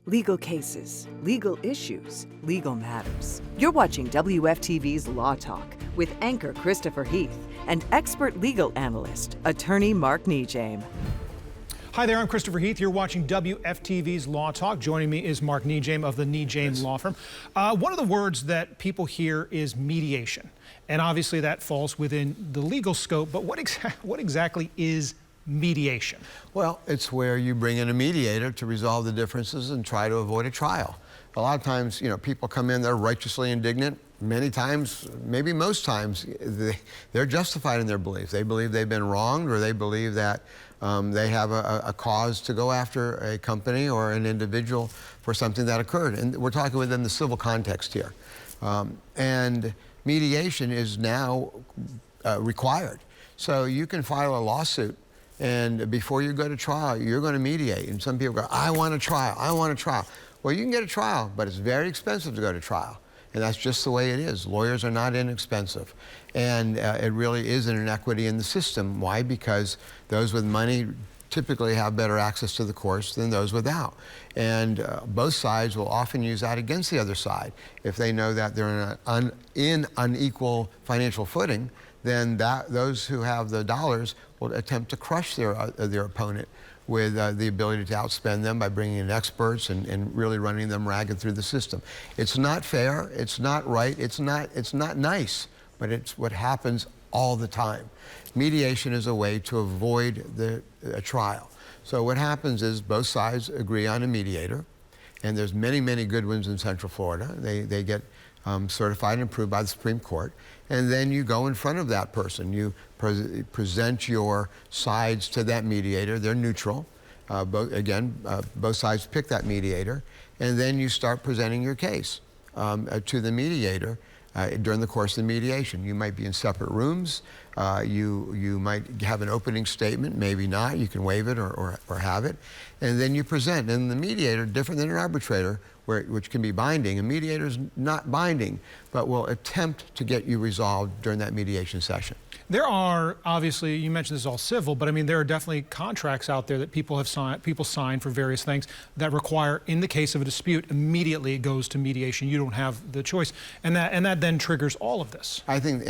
Legal cases, legal issues, legal matters. You're watching WFTV's Law Talk with anchor Christopher Heath and expert legal analyst, attorney Mark NeJame. Hi there, I'm Christopher Heath. You're watching WFTV's Law Talk. Joining me is Mark NeJame of the NeJame Law Firm. One of the words that people hear is mediation. And obviously that falls within the legal scope, but what exactly is mediation? Well, it's where you bring in a mediator to resolve the differences and try to avoid a trial. A lot of times, people come in, they're righteously indignant. Many times, maybe most times, they're justified in their beliefs. They believe they've been wronged, or they believe that they have a cause to go after a company or an individual for something that occurred. And we're talking within the civil context here. And mediation is now required. So you can file a lawsuit, and before you go to trial, you're going to mediate. And some people go, I want a trial, I want a trial. Well, you can get a trial, but it's very expensive to go to trial. And that's just the way it is. Lawyers are not inexpensive. And it really is an inequity in the system. Why? Because those with money typically have better access to the courts than those without. And both sides will often use that against the other side. If they know that they're in unequal financial footing, then those who have the dollars will attempt to crush their opponent with the ability to outspend them by bringing in experts and really running them ragged through the system. It's not fair, it's not right, it's not nice, but it's what happens all the time. Mediation is a way to avoid a trial. So what happens is both sides agree on a mediator, and there's many, many good ones in Central Florida. They get certified and approved by the Supreme Court, and then you go in front of that person. You present your sides to that mediator. They're neutral. Both sides pick that mediator, and then you start presenting your case to the mediator during the course of the mediation. You might be in separate rooms. You might have an opening statement, maybe not. You can waive it or have it. And then you present. And the mediator, different than an arbitrator, which can be binding. A mediator is not binding, but will attempt to get you resolved during that mediation session. There are, obviously, you mentioned this is all civil, but I mean, there are definitely contracts out there that people sign for various things that require, in the case of a dispute, immediately it goes to mediation. You don't have the choice. And that then triggers all of this. I think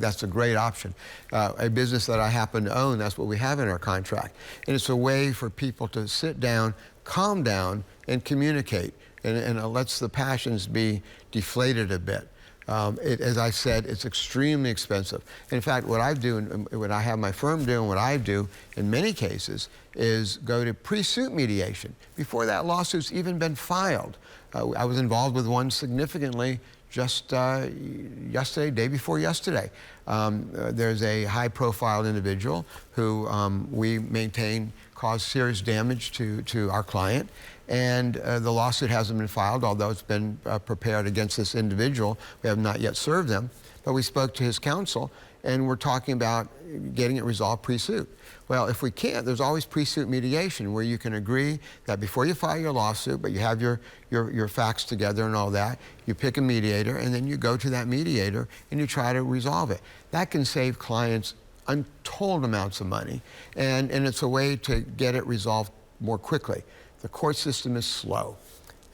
that's a great option. A business that I happen to own, that's what we have in our contract. And it's a way for people to sit down, calm down, and communicate. And it lets the passions be deflated a bit. As I said, it's extremely expensive. In fact, what I do, and what I have my firm do, and what I do in many cases, is go to pre-suit mediation before that lawsuit's even been filed. I was involved with one significantly just yesterday, day before yesterday. There's a high-profile individual who we maintain caused serious damage to our client, and the lawsuit hasn't been filed, although it's been prepared against this individual. We have not yet served him, but we spoke to his counsel, and we're talking about getting it resolved pre-suit. Well, if we can't, there's always pre-suit mediation, where you can agree that before you file your lawsuit, but you have your facts together and all that, you pick a mediator, and then you go to that mediator and you try to resolve it. That can save clients untold amounts of money, and it's a way to get it resolved more quickly. The court system is slow,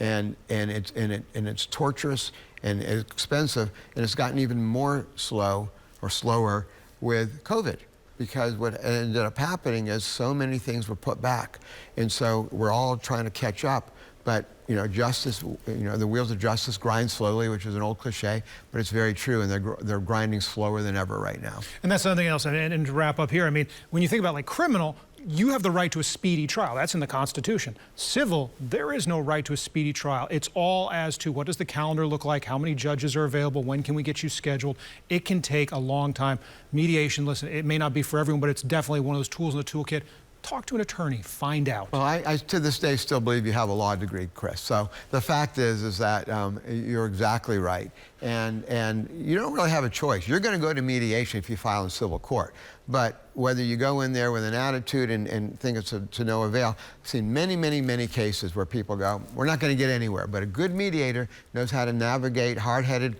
and it's torturous and it's expensive, and it's gotten even more slower with COVID, because what ended up happening is so many things were put back, and so we're all trying to catch up. But justice, the wheels of justice grind slowly, which is an old cliche, but it's very true, and they're grinding slower than ever right now. And that's something else. And to wrap up here, I mean, when you think about like criminal, you have the right to a speedy trial. That's in the Constitution. Civil, there is no right to a speedy trial. It's all as to what does the calendar look like, how many judges are available, when can we get you scheduled. It can take a long time. Mediation, listen, it may not be for everyone, but it's definitely one of those tools in the toolkit. Talk to an attorney, find out. Well, I to this day still believe you have a law degree, Chris. So the fact is that you're exactly right. And you don't really have a choice. You're going to go to mediation if you file in civil court. But whether you go in there with an attitude and think it's to no avail, I've seen many, many, many cases where people go, we're not going to get anywhere. But a good mediator knows how to navigate hard-headed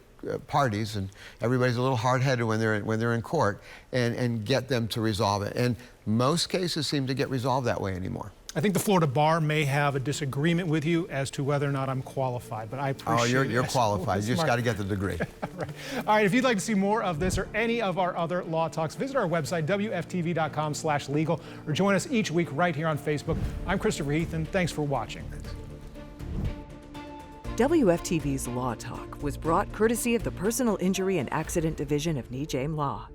parties, and everybody's a little hard-headed when they're in court, and get them to resolve it. And most cases seem to get resolved that way anymore. I think the Florida Bar may have a disagreement with you as to whether or not I'm qualified, but I appreciate it. You're qualified. You just got to get the degree. Right. All right, if you'd like to see more of this or any of our other Law Talks, visit our website, wftv.com/legal, or join us each week right here on Facebook. I'm Christopher Heath, and thanks for watching. WFTV's Law Talk was brought courtesy of the Personal Injury and Accident Division of NeJame Law.